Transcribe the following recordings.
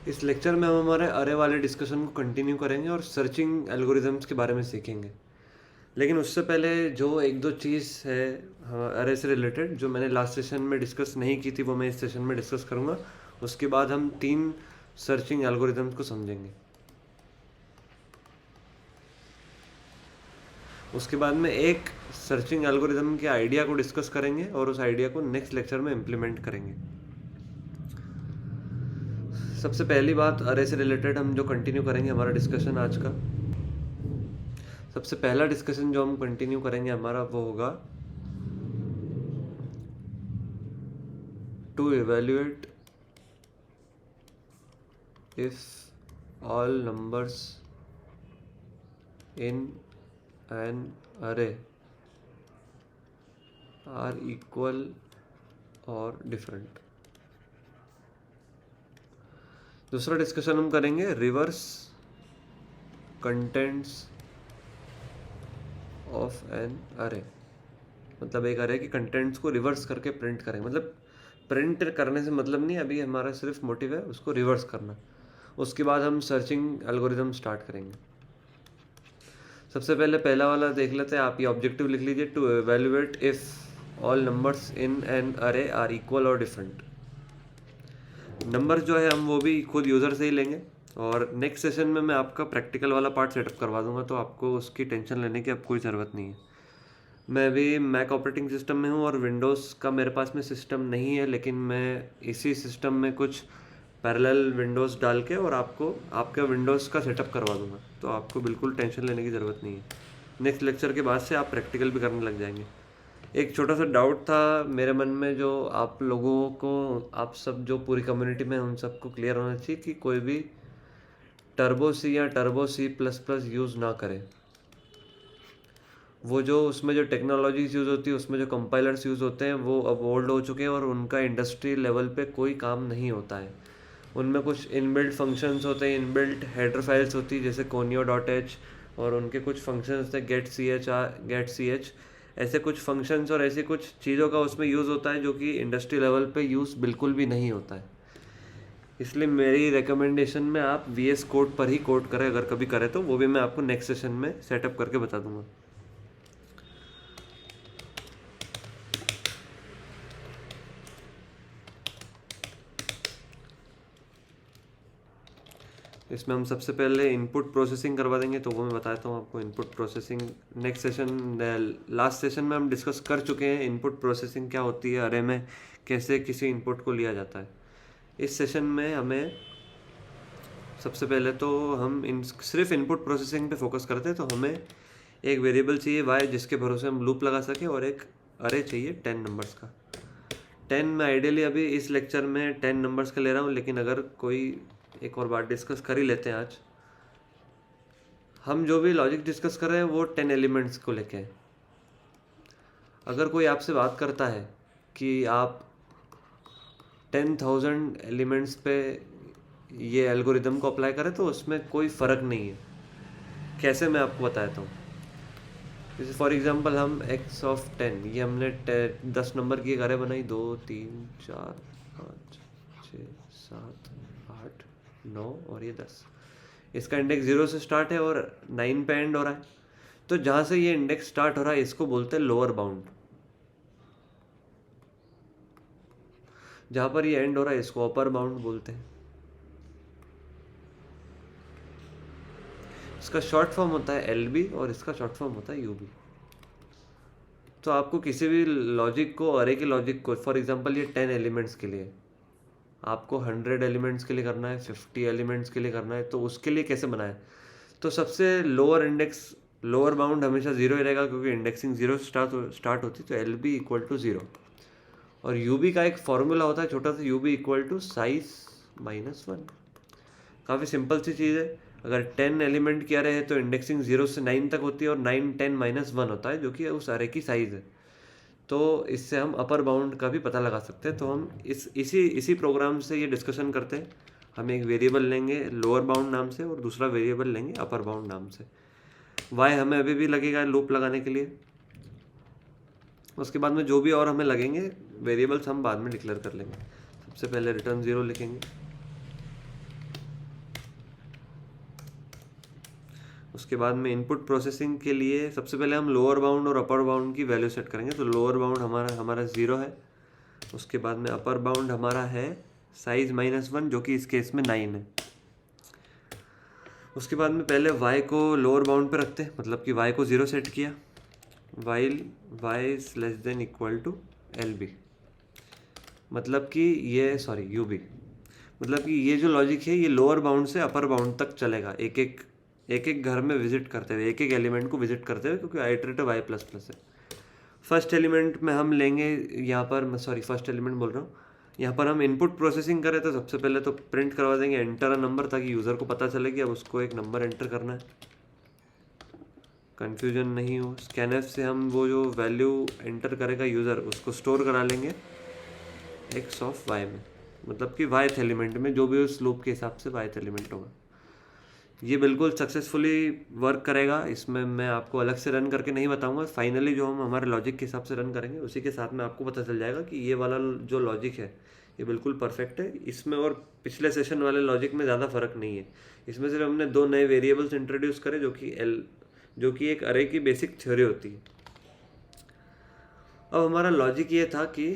इस लेक्चर में हम हमारे अरे वाले डिस्कशन को कंटिन्यू करेंगे और सर्चिंग एल्गोरिदम्स के बारे में सीखेंगे। लेकिन उससे पहले जो एक दो चीज़ है अरे से रिलेटेड जो मैंने लास्ट सेशन में डिस्कस नहीं की थी वो मैं इस सेशन में डिस्कस करूँगा। उसके बाद हम 3 सर्चिंग एल्गोरिदम्स को समझेंगे। उसके बाद में एक सर्चिंग एल्गोरिदम के आइडिया को डिस्कस करेंगे और उस आइडिया को नेक्स्ट लेक्चर में इम्प्लीमेंट करेंगे। सबसे पहली बात अरे से रिलेटेड हम जो कंटिन्यू करेंगे हमारा डिस्कशन आज का, सबसे पहला डिस्कशन जो हम कंटिन्यू करेंगे हमारा वो होगा to evaluate if all numbers in an array are equal और डिफरेंट। दूसरा डिस्कशन हम करेंगे रिवर्स कंटेंट्स ऑफ एन अरे, मतलब एक अरे के कंटेंट्स को रिवर्स करके प्रिंट करेंगे। मतलब प्रिंट करने से मतलब नहीं, अभी हमारा सिर्फ मोटिव है उसको रिवर्स करना। उसके बाद हम सर्चिंग एल्गोरिदम स्टार्ट करेंगे। सबसे पहले पहला वाला देख लेते हैं। आप ये ऑब्जेक्टिव लिख लीजिए, to evaluate if all numbers in an array are equal और डिफरेंट। नंबर जो है हम वो भी खुद यूज़र से ही लेंगे और नेक्स्ट सेशन में मैं आपका प्रैक्टिकल वाला पार्ट सेटअप करवा दूंगा, तो आपको उसकी टेंशन लेने की अब कोई ज़रूरत नहीं है। मैं भी मैक ऑपरेटिंग सिस्टम में हूँ और विंडोज़ का मेरे पास में सिस्टम नहीं है, लेकिन मैं इसी सिस्टम में कुछ पैरेलल विंडोज़ डाल के और आपको आपके विंडोज़ का सेटअप करवा दूंगा, तो आपको बिल्कुल टेंशन लेने की ज़रूरत नहीं है। नेक्स्ट लेक्चर के बाद से आप प्रैक्टिकल भी करने लग जाएंगे। एक छोटा सा डाउट था मेरे मन में, जो आप लोगों को, आप सब जो पूरी कम्युनिटी में उन सबको क्लियर होना चाहिए कि कोई भी टर्बो सी या टर्बो C++ यूज़ ना करें। वो जो उसमें जो टेक्नोलॉजीज यूज़ होती है, उसमें जो कंपाइलर्स यूज़ होते हैं वो अब ओल्ड हो चुके हैं और उनका इंडस्ट्री लेवल पे कोई काम नहीं होता है। उनमें कुछ इनबिल्ट फंक्शंस होते हैं, इनबिल्ट हेडर फाइल्स होती है जैसे conio.h, और उनके कुछ फंक्शंस होते हैं get.ch, ऐसे कुछ फंक्शंस और ऐसी कुछ चीज़ों का उसमें यूज़ होता है जो कि इंडस्ट्री लेवल पे यूज़ बिल्कुल भी नहीं होता है। इसलिए मेरी रिकमेंडेशन में आप VS कोड पर ही कोड करें, अगर कभी करें तो वो भी मैं आपको नेक्स्ट सेशन में सेटअप करके बता दूंगा। इसमें हम सबसे पहले इनपुट प्रोसेसिंग करवा देंगे, तो वो मैं बताता हूँ आपको। Input processing next session, last session में हम डिस्कस कर चुके हैं इनपुट प्रोसेसिंग क्या होती है, अरे में कैसे किसी इनपुट को लिया जाता है। इस सेशन में हमें सबसे पहले तो हम सिर्फ इनपुट प्रोसेसिंग पे फोकस करते हैं, तो हमें एक वेरिएबल चाहिए y जिसके भरोसे हम लूप लगा सकें, और एक अरे चाहिए 10 नंबर्स का। 10 मैं आइडियली अभी इस लेक्चर में 10 नंबर्स का ले रहा हूँ, लेकिन अगर कोई एक और बात डिस्कस कर ही लेते हैं आज। हम जो भी लॉजिक डिस्कस कर रहे हैं वो 10 एलिमेंट्स को लेके हैं। अगर कोई आपसे बात करता है कि आप 10,000 एलिमेंट्स पे ये एल्गोरिदम को अप्लाई करें, तो उसमें कोई फ़र्क नहीं है। कैसे, मैं आपको बताता हूँ। जैसे फॉर एग्जांपल हम x ऑफ 10, ये हमने 10 नंबर की एक अरे बनाई, 2 3 4 5 6 7 8 9 और ये 10। इसका इंडेक्स 0 से स्टार्ट है और 9 पे एंड हो रहा है। तो जहाँ से ये इंडेक्स स्टार्ट हो रहा है इसको बोलते हैं लोअर बाउंड, जहाँ पर ये एंड हो रहा है इसको अपर बाउंड बोलते हैं। इसका शॉर्ट फॉर्म होता है LB और इसका शॉर्ट फॉर्म होता है UB। तो आपको किसी भी लॉजिक को, अरे के लॉजिक को, फॉर एग्जांपल ये 10 एलिमेंट्स के लिए आपको 100 एलिमेंट्स के लिए करना है, 50 एलिमेंट्स के लिए करना है, तो उसके लिए कैसे बनाए। तो सबसे लोअर इंडेक्स, लोअर बाउंड हमेशा 0 ही रहेगा, क्योंकि इंडेक्सिंग 0 से स्टार्ट होती है, तो LB इक्वल टू 0। और UB का एक फॉर्मूला होता है छोटा सा, UB इक्वल टू साइज -1। काफ़ी सिंपल सी चीज़ है। अगर 10 एलिमेंट की अरे है तो इंडेक्सिंग 0 से 9 तक होती है और 9 10 -1 होता है, जो कि उस अरे की साइज़ है। तो इससे हम अपर बाउंड का भी पता लगा सकते हैं। तो हम इसी प्रोग्राम से ये डिस्कशन करते हैं। हम एक वेरिएबल लेंगे लोअर बाउंड नाम से और दूसरा वेरिएबल लेंगे अपर बाउंड नाम से। वाई हमें अभी भी लगेगा लूप लगाने के लिए। उसके बाद में जो भी और हमें लगेंगे वेरिएबल्स हम बाद में डिक्लेयर कर लेंगे। सबसे पहले रिटर्न 0 लिखेंगे। उसके बाद में इनपुट प्रोसेसिंग के लिए सबसे पहले हम लोअर बाउंड और अपर बाउंड की वैल्यू सेट करेंगे। तो लोअर बाउंड हमारा 0 है। उसके बाद में अपर बाउंड हमारा है साइज -1 जो कि इस केस में 9 है। उसके बाद में पहले y को लोअर बाउंड पे रखते हैं, मतलब कि y को 0 सेट किया, while y is less than equal to LB, मतलब कि ये UB, मतलब कि ये जो लॉजिक है ये लोअर बाउंड से अपर बाउंड तक चलेगा, एक एक घर में विजिट करते हुए, एक एक एलिमेंट को विजिट करते हुए, क्योंकि आइटरेटिव y प्लस प्लस है। फर्स्ट एलिमेंट में हम लेंगे यहाँ पर, फर्स्ट एलिमेंट बोल रहा हूँ, यहाँ पर हम इनपुट प्रोसेसिंग करें तो सबसे पहले तो प्रिंट करवा देंगे एंटर अ नंबर, ताकि यूज़र को पता चले कि अब उसको एक नंबर एंटर करना है, कन्फ्यूजन नहीं हो। स्कैनफ से हम वो जो वैल्यू एंटर करेगा यूज़र उसको स्टोर करा लेंगे x ऑफ y में, मतलब कि yth एलिमेंट में, जो भी उस लूप के हिसाब से yth एलिमेंट होगा। ये बिल्कुल सक्सेसफुली वर्क करेगा। इसमें मैं आपको अलग से रन करके नहीं बताऊंगा, फाइनली जो हम हमारे लॉजिक के हिसाब से रन करेंगे उसी के साथ में आपको पता चल जाएगा कि ये वाला जो लॉजिक है ये बिल्कुल परफेक्ट है। इसमें और पिछले सेशन वाले लॉजिक में ज़्यादा फर्क नहीं है। इसमें सिर्फ हमने 2 नए वेरिएबल्स इंट्रोड्यूस करे जो कि एक अरे की बेसिक थ्योरी होती है। अब हमारा लॉजिक ये था कि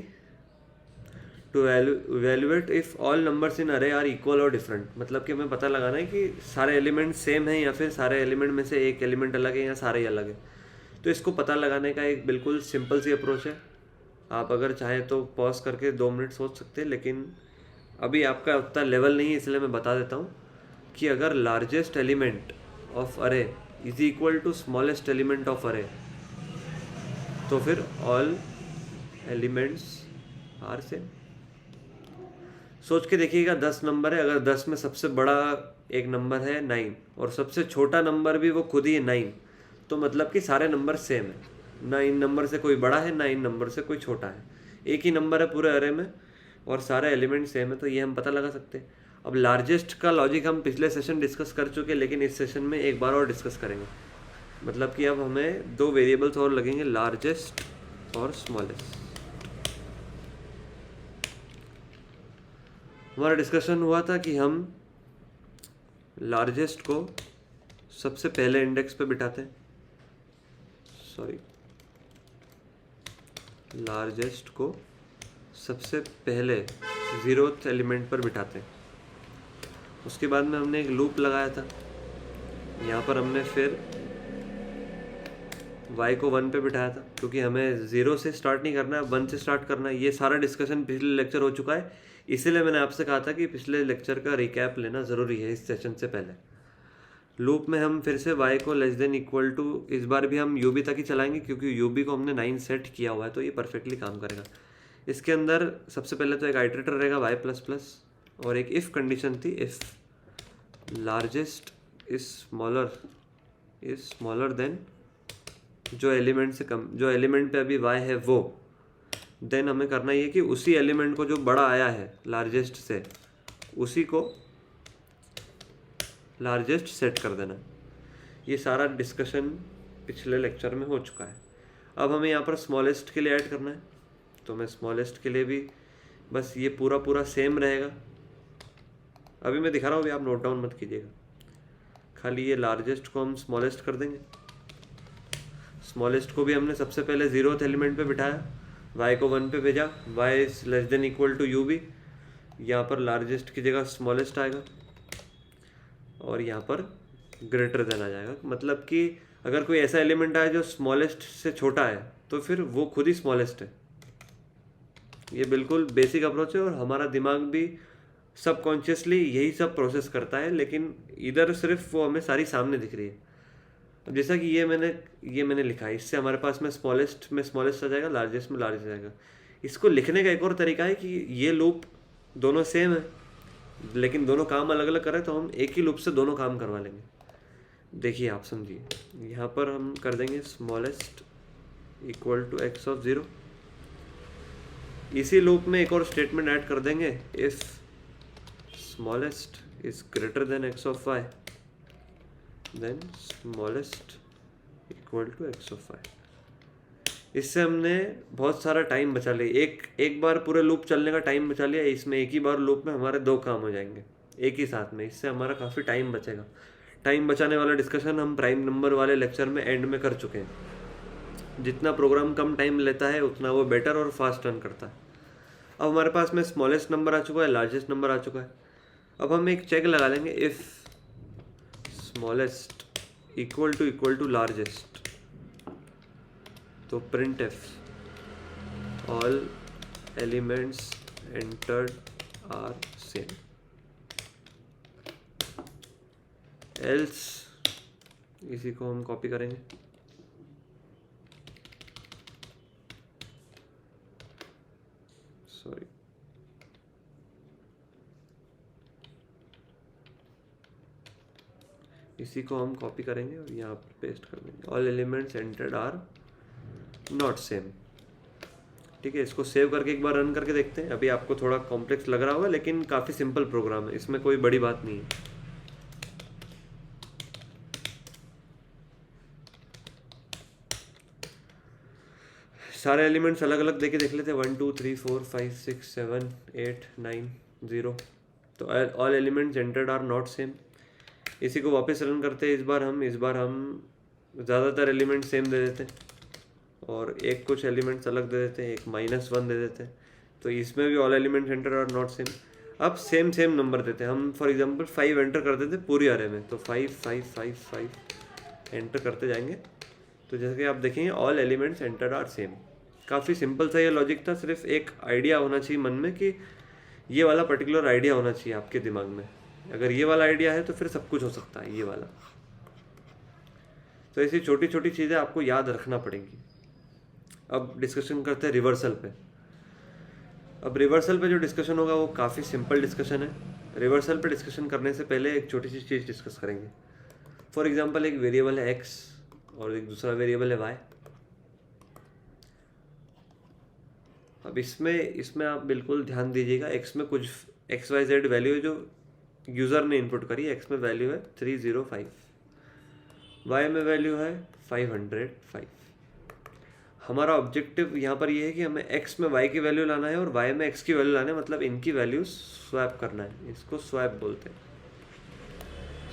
to evaluate if all numbers in array are equal और डिफरेंट, मतलब कि हमें पता लगाना है कि सारे एलिमेंट सेम हैं या फिर सारे एलिमेंट में से एक एलिमेंट अलग है या सारे ही अलग है। तो इसको पता लगाने का एक बिल्कुल सिंपल सी अप्रोच है। आप अगर चाहे तो पॉज करके 2 मिनट सोच सकते हैं, लेकिन अभी आपका उतना लेवल नहीं है, इसलिए मैं बता देता हूँ कि अगर largest element of array is equal to smallest element of array, तो फिर ऑल एलिमेंट्स आर सेम। सोच के देखिएगा 10 नंबर है, अगर 10 में सबसे बड़ा एक नंबर है 9 और सबसे छोटा नंबर भी वो खुद ही है 9, तो मतलब कि सारे नंबर सेम है, ना इन नंबर से कोई बड़ा है ना इन नंबर से कोई छोटा है, एक ही नंबर है पूरे अरे में और सारे एलिमेंट सेम है। तो ये हम पता लगा सकते हैं। अब लार्जेस्ट का लॉजिक हम पिछले सेशन डिस्कस कर चुके, लेकिन इस सेशन में एक बार और डिस्कस करेंगे, मतलब कि अब हमें 2 वेरिएबल्स और लगेंगे, लार्जेस्ट और स्मॉलेस्ट। हमारा डिस्कशन हुआ था कि हम लार्जेस्ट को सबसे पहले इंडेक्स पे बिठाते हैं, लार्जेस्ट को सबसे पहले 0th एलिमेंट पर बिठाते हैं। उसके बाद में हमने एक लूप लगाया था, यहाँ पर हमने फिर y को 1 पे बिठाया था, क्योंकि हमें 0 से स्टार्ट नहीं करना है, 1 से स्टार्ट करना है। ये सारा डिस्कशन पिछले लेक्चर हो चुका है, इसीलिए मैंने आपसे कहा था कि पिछले लेक्चर का रिकैप लेना ज़रूरी है इस सेशन से पहले। लूप में हम फिर से y को लेस देन इक्वल टू, इस बार भी हम UB तक ही चलाएंगे, क्योंकि UB को हमने 9 सेट किया हुआ है, तो ये परफेक्टली काम करेगा। इसके अंदर सबसे पहले तो एक आइटरेटर रहेगा y प्लस प्लस, और एक इफ़ कंडीशन थी, if largest is smaller than जो एलिमेंट से कम, जो एलिमेंट पे अभी y है वो, देन हमें करना ये कि उसी एलिमेंट को जो बड़ा आया है लार्जेस्ट से, उसी को लार्जेस्ट सेट कर देना। ये सारा डिस्कशन पिछले लेक्चर में हो चुका है। अब हमें यहाँ पर स्मॉलेस्ट के लिए ऐड करना है, तो मैं स्मॉलेस्ट के लिए भी बस ये पूरा सेम रहेगा। अभी मैं दिखा रहा हूँ, अभी आप नोट डाउन मत कीजिएगा, खाली ये लार्जेस्ट को हम स्मॉलेस्ट कर देंगे। स्मॉलेस्ट को भी हमने सबसे पहले 0th एलिमेंट पे बिठाया, y को 1 पे भेजा, y is less than equal to UB, यहाँ पर लार्जेस्ट की जगह स्मॉलेस्ट आएगा और यहाँ पर ग्रेटर देन आ जाएगा। मतलब कि अगर कोई ऐसा एलिमेंट आए जो स्मॉलेस्ट से छोटा है तो फिर वो खुद ही स्मॉलेस्ट है। ये बिल्कुल बेसिक अप्रोच है और हमारा दिमाग भी सबकॉन्शियसली यही सब प्रोसेस करता है, लेकिन इधर सिर्फ वो हमें सारी सामने दिख रही है। अब जैसा कि ये मैंने लिखा है, इससे हमारे पास में स्मॉलेस्ट आ जाएगा, लार्जेस्ट में लार्जेस्ट आ जाएगा। इसको लिखने का एक और तरीका है कि ये लूप दोनों सेम है लेकिन दोनों काम अलग अलग करें, तो हम एक ही लूप से दोनों काम करवा लेंगे। देखिए आप समझिए, यहाँ पर हम कर देंगे smallest equal to x of 0। इसी लूप में एक और स्टेटमेंट ऐड कर देंगे, if smallest is greater than x of y then smallest equal to x of y। इससे हमने बहुत सारा टाइम बचा लिया, एक बार पूरे लूप चलने का टाइम बचा लिया। इसमें एक ही बार लूप में हमारे 2 काम हो जाएंगे एक ही साथ में, इससे हमारा काफ़ी टाइम बचेगा। टाइम बचाने वाला डिस्कशन हम प्राइम नंबर वाले लेक्चर में एंड में कर चुके हैं। जितना प्रोग्राम कम टाइम लेता है उतना वो बेटर और फास्ट रन करता है। अब हमारे पास में स्मॉलेस्ट नंबर आ चुका है, लार्जेस्ट नंबर आ चुका है। अब हम एक चेक लगा लेंगे, if smallest equal to largest, तो print f all elements entered are same, else इसी को हम कॉपी करेंगे, सॉरी इसी को हम कॉपी करेंगे और यहाँ पर पेस्ट कर देंगे, all elements entered are not same. ठीक है, इसको सेव करके एक बार रन करके देखते हैं। अभी आपको थोड़ा कॉम्प्लेक्स लग रहा होगा लेकिन काफ़ी सिंपल प्रोग्राम है, इसमें कोई बड़ी बात नहीं है। सारे एलिमेंट्स अलग अलग देके देख लेते हैं, 1 2 3 4 5 6 7 8 9 0। तो all elements entered are not same. इसी को वापस रन करते हैं। इस बार हम ज़्यादातर एलिमेंट सेम दे देते हैं और एक कुछ एलिमेंट्स अलग दे देते हैं, एक -1 दे देते हैं। तो इसमें भी all elements entered are not same. अब सेम नंबर देते हैं हम। फॉर एग्जांपल 5 एंटर कर देते पूरी अरे में, तो 5 5 5 5 एंटर करते जाएंगे। तो जैसे कि आप देखेंगे all elements entered are same. काफ़ी सिंपल सा ये लॉजिक था, सिर्फ एक आइडिया होना चाहिए मन में कि ये वाला पर्टिकुलर आइडिया होना चाहिए आपके दिमाग में। अगर ये वाला आइडिया है तो फिर सब कुछ हो सकता है ये वाला। तो ऐसी छोटी छोटी चीज़ें आपको याद रखना पड़ेंगी। अब डिस्कशन करते हैं रिवर्सल पे। अब रिवर्सल पे जो डिस्कशन होगा वो काफ़ी सिंपल डिस्कशन है। रिवर्सल पे डिस्कशन करने से पहले एक छोटी सी चीज़ डिस्कस करेंगे। फॉर एग्जांपल एक वेरिएबल है x और एक दूसरा वेरिएबल है y। अब इसमें आप बिल्कुल ध्यान दीजिएगा, x में कुछ XYZ वैल्यू है जो यूज़र ने इनपुट करी। x में वैल्यू है 305, y में वैल्यू है 505। हमारा ऑब्जेक्टिव यहाँ पर ये है कि हमें x में y की वैल्यू लाना है और y में x की वैल्यू लाना है, मतलब इनकी वैल्यू स्वैप करना है। इसको स्वैप बोलते हैं,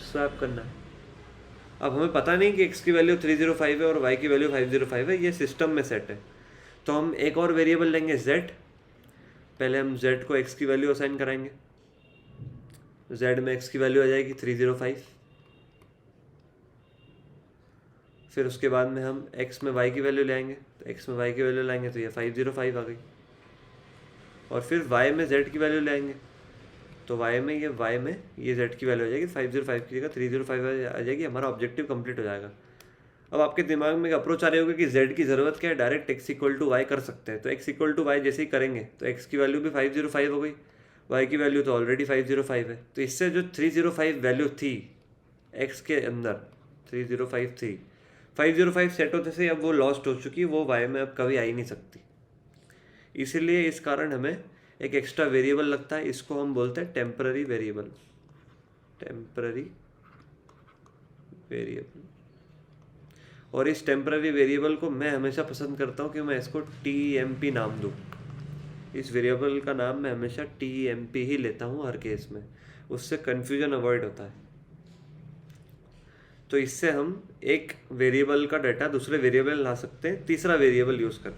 स्वैप करना है। अब हमें पता नहीं कि x की वैल्यू 305 है और y की वैल्यू 505 है, ये सिस्टम में सेट है। तो हम एक और वेरिएबल लेंगे z। पहले हम z को x की वैल्यू असाइन कराएंगे। z में x की वैल्यू आ जाएगी 305। फिर उसके बाद में हम x में y की वैल्यू ले आएंगे। तो x में y की वैल्यू लाएंगे तो ये 505 आ गई। और फिर y में z की वैल्यू ले आएंगे तो y में ये z की वैल्यू आ जाएगी 505 की जगह 305 आ जाएगी। हमारा ऑब्जेक्टिव कंप्लीट हो जाएगा। अब आपके दिमाग में एक अप्रोच आ रही होगी कि z की ज़रूरत क्या है, डायरेक्ट x = y कर सकते हैं। तो x = y जैसे ही करेंगे तो x की वैल्यू भी 505 हो गई, y की वैल्यू तो ऑलरेडी 505 है। तो इससे जो 305 वैल्यू थी x के अंदर 305 थी, 505 सेट होते से अब वो लॉस्ट हो चुकी है, वो y में अब कभी आ ही नहीं सकती। इसीलिए इस कारण हमें एक एक्स्ट्रा वेरिएबल लगता है, इसको हम बोलते हैं टेम्पररी वेरिएबल। Temporary variable. और इस टेम्पररी वेरिएबल को मैं हमेशा पसंद करता हूँ कि मैं इसको TMP नाम दूँ। इस वेरिएबल का नाम मैं हमेशा TMP ही लेता हूँ हर केस में, उससे कन्फ्यूजन अवॉइड होता है। तो इससे हम एक वेरिएबल का डाटा दूसरे वेरिएबल ला सकते हैं, तीसरा वेरिएबल यूज़ कर।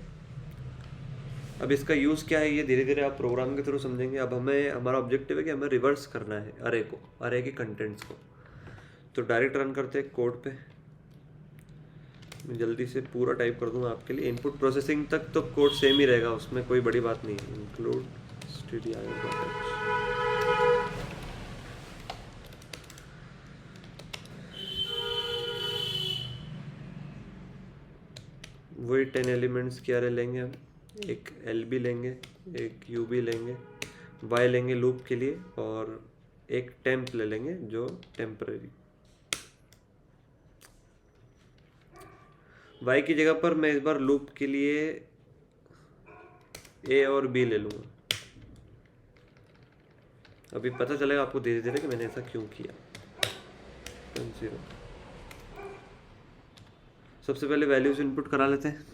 अब इसका यूज़ क्या है ये धीरे धीरे आप प्रोग्राम के थ्रू समझेंगे। अब हमारा ऑब्जेक्टिव है कि हमें रिवर्स करना है अरे के कंटेंट्स को। तो डायरेक्ट रन करते हैं कोड पे। मैं जल्दी से पूरा टाइप कर दूंगा आपके लिए। इनपुट प्रोसेसिंग तक तो कोड सेम ही रहेगा, उसमें कोई बड़ी बात नहीं है। Include stdio.h। वही 10 एलिमेंट्स की अरे लेंगे हम। एक LB लेंगे, एक UB लेंगे, Y लेंगे लूप के लिए, और एक टेम्प ले लेंगे जो टेम्पररी। y की जगह पर मैं इस बार लूप के लिए a और b ले लूँगा। अभी पता चलेगा आपको धीरे धीरे कि मैंने ऐसा क्यों किया। 0 सबसे पहले वैल्यूज इनपुट करा लेते हैं।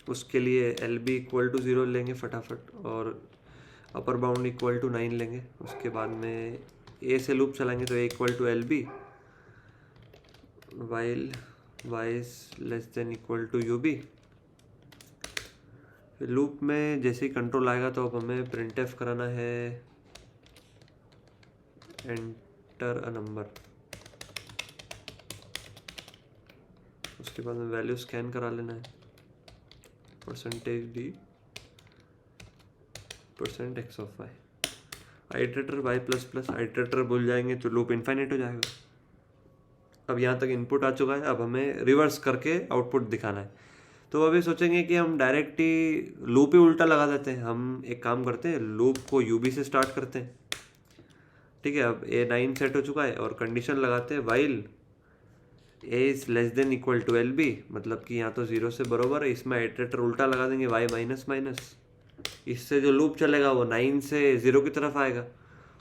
उसके लिए LB = 0 लेंगे फटाफट, और अपर बाउंड = 9 लेंगे। उसके बाद में ए से लूप चलाएंगे तो a equal to L b while y is less than equal to u b. Loop में जैसे ही कंट्रोल आएगा तो अब हमें प्रिंट एफ कराना है एंटर अ नंबर। उसके बाद में वैल्यू स्कैन करा लेना है %d %x of Y. Iterator Y plus plus iterator भूल जाएंगे तो लूप इनफाइनाइट हो जाएगा। अब यहाँ तक इनपुट आ चुका है, अब हमें रिवर्स करके आउटपुट दिखाना है। तो अभी सोचेंगे कि हम डायरेक्ट ही लूप ही उल्टा लगा देते हैं। हम एक काम करते हैं, लूप को यूबी से स्टार्ट करते हैं। ठीक है, अब A9 सेट हो चुका है और कंडीशन लगाते हैं while A is less than equal to L B, मतलब कि यहाँ तो 0 से बराबर है। इसमें आइटरेटर उल्टा लगा देंगे वाई माइनस माइनस। इससे जो लूप चलेगा वो 9 से 0 की तरफ आएगा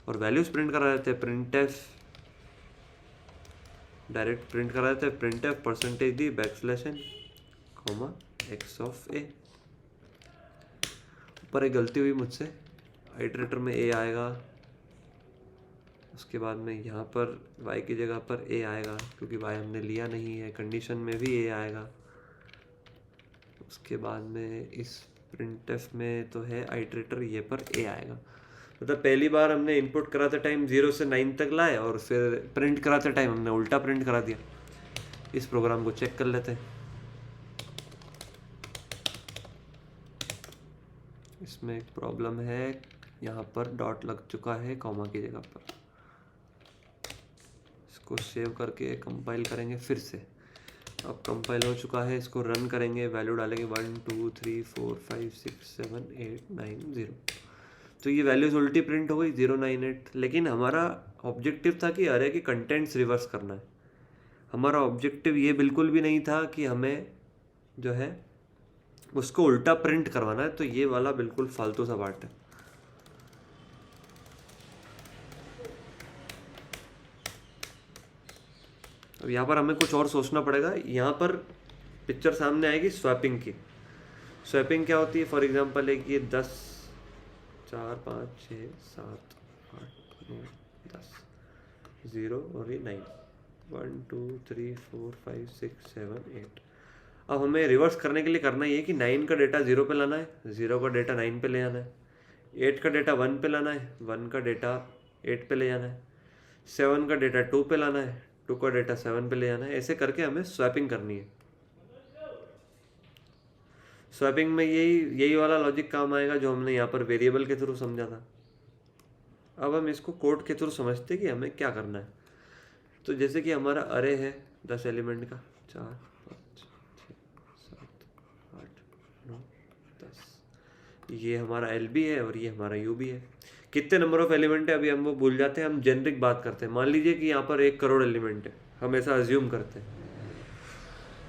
और वैल्यूज प्रिंट करा देते हैं। प्रिंट एफ डायरेक्ट प्रिंट करा देते हैं, print F %d backslash n comma x of a। ऊपर एक गलती हुई मुझसे, आइटरेटर में a आएगा, उसके बाद में यहाँ पर y की जगह पर a आएगा क्योंकि y हमने लिया नहीं है। कंडीशन में भी a आएगा। उसके बाद में इस प्रिंटफ में तो है आइटरेटर, ये पर a आएगा। मतलब पहली बार हमने इनपुट कराते टाइम 0 से 9 तक लाए और फिर प्रिंट कराते टाइम हमने उल्टा प्रिंट करा दिया। इस प्रोग्राम को चेक कर लेते हैं। इसमें एक प्रॉब्लम है, यहाँ पर डॉट लग चुका है कॉमा की जगह पर। इसको सेव करके कंपाइल करेंगे फिर से। अब कंपाइल हो चुका है, इसको रन करेंगे, वैल्यू डालेंगे 1 2 3 4 5 6 7 8 9 0। तो ये वैल्यूज उल्टी प्रिंट हो गई 0 9 8। लेकिन हमारा ऑब्जेक्टिव था कि अरे के कंटेंट्स रिवर्स करना है। हमारा ऑब्जेक्टिव ये बिल्कुल भी नहीं था कि हमें जो है उसको उल्टा प्रिंट करवाना है। तो ये वाला बिल्कुल फालतू सा पार्ट है। अब यहाँ पर हमें कुछ और सोचना पड़ेगा। यहाँ पर पिक्चर सामने आएगी स्वैपिंग की। स्वैपिंग क्या होती है? फॉर एग्जांपल एक ये 10 4 5 6 7 8 9 10 0 और ये 9 1 2 3 4 5 6 7 8। अब हमें रिवर्स करने के लिए करना ये कि 9 का डेटा 0 पे लाना है, 0 का डेटा 9 पे ले आना है, 8 का डेटा 1 पे लाना है, 1 का डेटा 8 पे ले जाना है, 7 का डेटा 2 पे लाना है, 2 का डेटा 7 पे ले जाना है। ऐसे करके हमें स्वैपिंग करनी है। स्वैपिंग में यही वाला लॉजिक काम आएगा जो हमने यहाँ पर वेरिएबल के थ्रू समझा था। अब हम इसको कोड के थ्रू समझते कि हमें क्या करना है। तो जैसे कि हमारा अरे है 10 एलिमेंट का, 4 5 6 7 8 9 10। ये हमारा एल बी है और ये हमारा यू बी है। कितने नंबर ऑफ एलिमेंट है अभी हम वो भूल जाते हैं, हम जेनरिक बात करते हैं। मान लीजिए कि यहाँ पर 1 करोड़ एलिमेंट है, हम ऐसा अज्यूम करते हैं।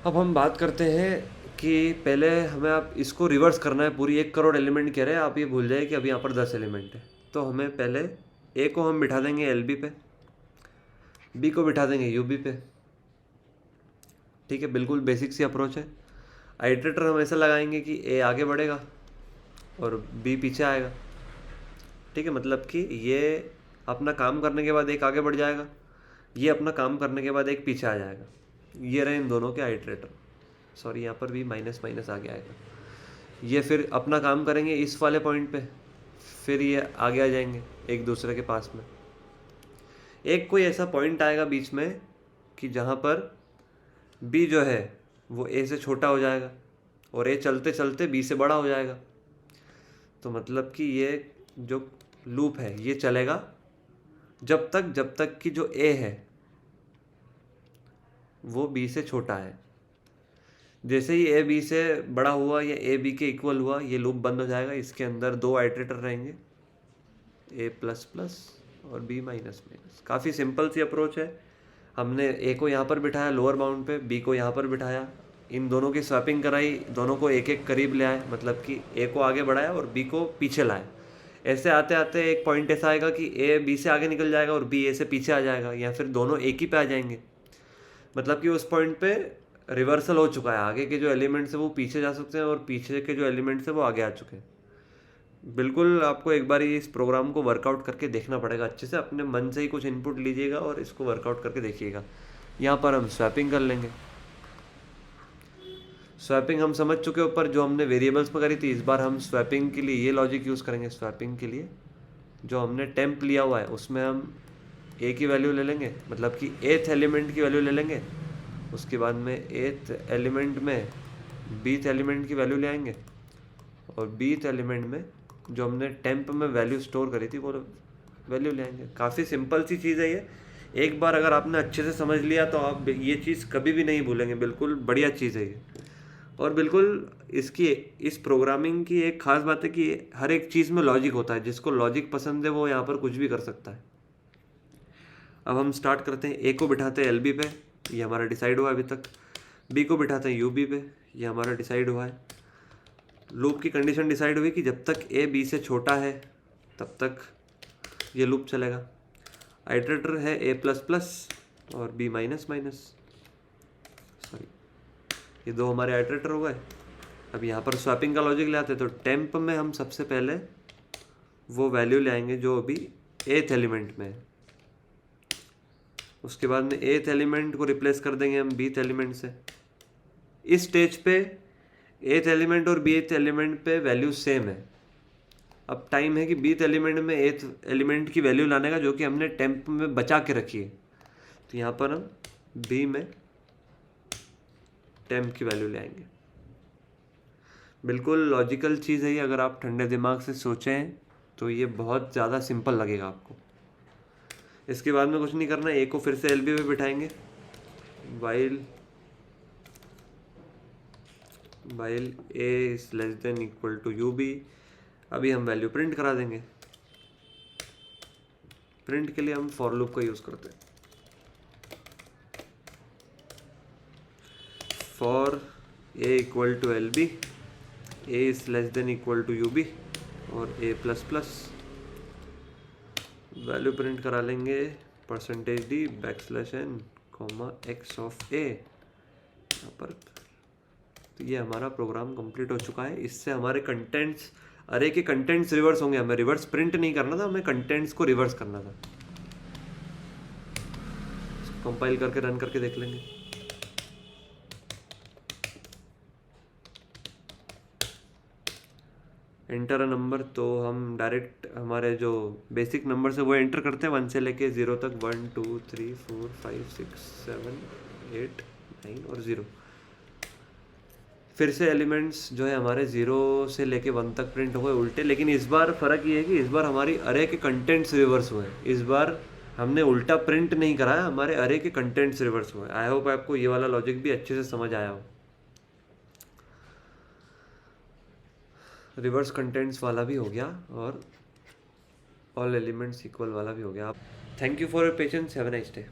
अब हम बात करते हैं कि पहले हमें आप इसको रिवर्स करना है। पूरी 1 करोड़ एलिमेंट कह रहे हैं, आप ये भूल जाए कि अभी यहाँ पर 10 एलिमेंट है। तो हमें पहले ए को हम बिठा देंगे एल बी पे, बी को बिठा देंगे यू बी पे। ठीक है, बिल्कुल बेसिक सी अप्रोच है। आइटरेटर हम ऐसा लगाएंगे कि ए आगे बढ़ेगा और बी पीछे आएगा। ठीक है, मतलब कि ये अपना काम करने के बाद एक आगे बढ़ जाएगा, ये अपना काम करने के बाद एक पीछे आ जाएगा। ये रहे इन दोनों के आइटरेटर। सॉरी, यहाँ पर भी माइनस माइनस आगे आएगा। ये फिर अपना काम करेंगे इस वाले पॉइंट पे, फिर ये आगे आ जाएंगे एक दूसरे के पास में। एक कोई ऐसा पॉइंट आएगा बीच में कि जहाँ पर बी जो है वो ए से छोटा हो जाएगा और ए चलते चलते बी से बड़ा हो जाएगा। तो मतलब कि ये जो लूप है ये चलेगा जब तक कि जो ए है वो बी से छोटा है। जैसे ही ए बी से बड़ा हुआ या ए बी के इक्वल हुआ, ये लूप बंद हो जाएगा। इसके अंदर 2 आइटरेटर रहेंगे, ए प्लस प्लस और बी माइनस माइनस। काफ़ी सिंपल सी अप्रोच है। हमने ए को यहाँ पर बिठाया लोअर बाउंड पे, बी को यहाँ पर बिठाया, इन दोनों की स्वैपिंग कराई, दोनों को एक एक करीब ले आए, मतलब कि ए को आगे बढ़ाया और बी को पीछे लाए। ऐसे आते आते एक पॉइंट ऐसा आएगा कि ए बी से आगे निकल जाएगा और बी ए से पीछे आ जाएगा, या फिर दोनों एक ही पे आ जाएंगे। मतलब कि उस पॉइंट पे रिवर्सल हो चुका है। आगे के जो एलिमेंट्स है वो पीछे जा सकते हैं और पीछे के जो एलिमेंट्स है वो आगे आ चुके हैं। बिल्कुल आपको एक बार इस प्रोग्राम को वर्कआउट करके देखना पड़ेगा अच्छे से, अपने मन से ही कुछ इनपुट लीजिएगा और इसको वर्कआउट करके देखिएगा। यहाँ पर हम स्वैपिंग कर लेंगे। स्वैपिंग हम समझ चुके ऊपर जो हमने वेरिएबल्स में करी थी, इस बार हम स्वैपिंग के लिए ये लॉजिक यूज़ करेंगे। स्वैपिंग के लिए जो हमने टेम्प लिया हुआ है उसमें हम ए की वैल्यू ले लेंगे, मतलब कि एथ एलिमेंट की वैल्यू ले लेंगे। उसके बाद में एथ एलिमेंट में बीथ एलिमेंट की वैल्यू ले आएंगे, और बीथ एलिमेंट में जो हमने टेम्प में वैल्यू स्टोर करी थी वो वैल्यू ले आएंगे। काफ़ी सिंपल सी चीज़ है ये। एक बार अगर आपने अच्छे से समझ लिया तो आप ये चीज़ कभी भी नहीं भूलेंगे। बिल्कुल बढ़िया चीज़ है ये। और बिल्कुल इसकी इस प्रोग्रामिंग की एक ख़ास बात है कि हर एक चीज़ में लॉजिक होता है। जिसको लॉजिक पसंद है वो यहाँ पर कुछ भी कर सकता है। अब हम स्टार्ट करते हैं। ए को बिठाते हैं एल बी पे, ये हमारा डिसाइड हुआ है अभी तक। बी को बिठाते हैं यू बी पे, ये हमारा डिसाइड हुआ है। लूप की कंडीशन डिसाइड हुई कि जब तक ए बी से छोटा है तब तक ये लूप चलेगा। आइटरेटर है ए प्लस प्लस और बी माइनस माइनस, सॉरी ये दो हमारे आइटरेटर हो गए। अब यहाँ पर स्वैपिंग का लॉजिक ले आते हैं, तो टेम्प में हम सबसे पहले वो वैल्यू ले आएंगे जो अभी एथ एलिमेंट में है। उसके बाद में एथ एलिमेंट को रिप्लेस कर देंगे हम बीथ एलिमेंट से। इस स्टेज पे एथ एलिमेंट और बीथ एलिमेंट पे वैल्यू सेम है। अब टाइम है कि बीथ एलिमेंट में एथ एलिमेंट की वैल्यू लाने का जो कि हमने टेम्प में बचा के रखी है। तो यहाँ पर हम बी में टेम्प की वैल्यू ले आएंगे। बिल्कुल लॉजिकल चीज़ है ये। अगर आप ठंडे दिमाग से सोचें तो ये बहुत ज़्यादा सिंपल लगेगा आपको। इसके बाद में कुछ नहीं करना, ए को फिर से एल बी पे बिठाएंगे। While A is less than equal to u b. अभी हम वैल्यू प्रिंट करा देंगे। प्रिंट के लिए हम फॉर लूप का यूज़ करते हैं। For a equal to L b, a is less than equal to u b और a plus plus. Value print करा लेंगे percentage d backslash n comma x of a यहाँ पर। तो ये हमारा प्रोग्राम कंप्लीट हो चुका है। इससे हमारे कंटेंट्स, अरे के कंटेंट्स रिवर्स होंगे। हमें रिवर्स प्रिंट नहीं करना था, हमें कंटेंट्स को रिवर्स करना था। कंपाइल करके रन करके देख लेंगे। एंटर अ नंबर, तो हम डायरेक्ट हमारे जो बेसिक नंबर है वो एंटर करते हैं 1 से लेके 0 तक। 1 2 3 4 5 6 7 8 9 और 0। फिर से एलिमेंट्स जो है हमारे 0 से लेके 1 तक प्रिंट हुए उल्टे। लेकिन इस बार फ़र्क ये है कि इस बार हमारी अरे के कंटेंट्स रिवर्स हुए। इस बार हमने उल्टा प्रिंट नहीं कराया, हमारे अरे के कंटेंट्स रिवर्स हुए। आई होप आपको ये वाला लॉजिक भी अच्छे से समझ आया हो। रिवर्स कंटेंट्स वाला भी हो गया और ऑल एलिमेंट्स इक्वल वाला भी हो गया। आप thank you for your patience. Have a nice day.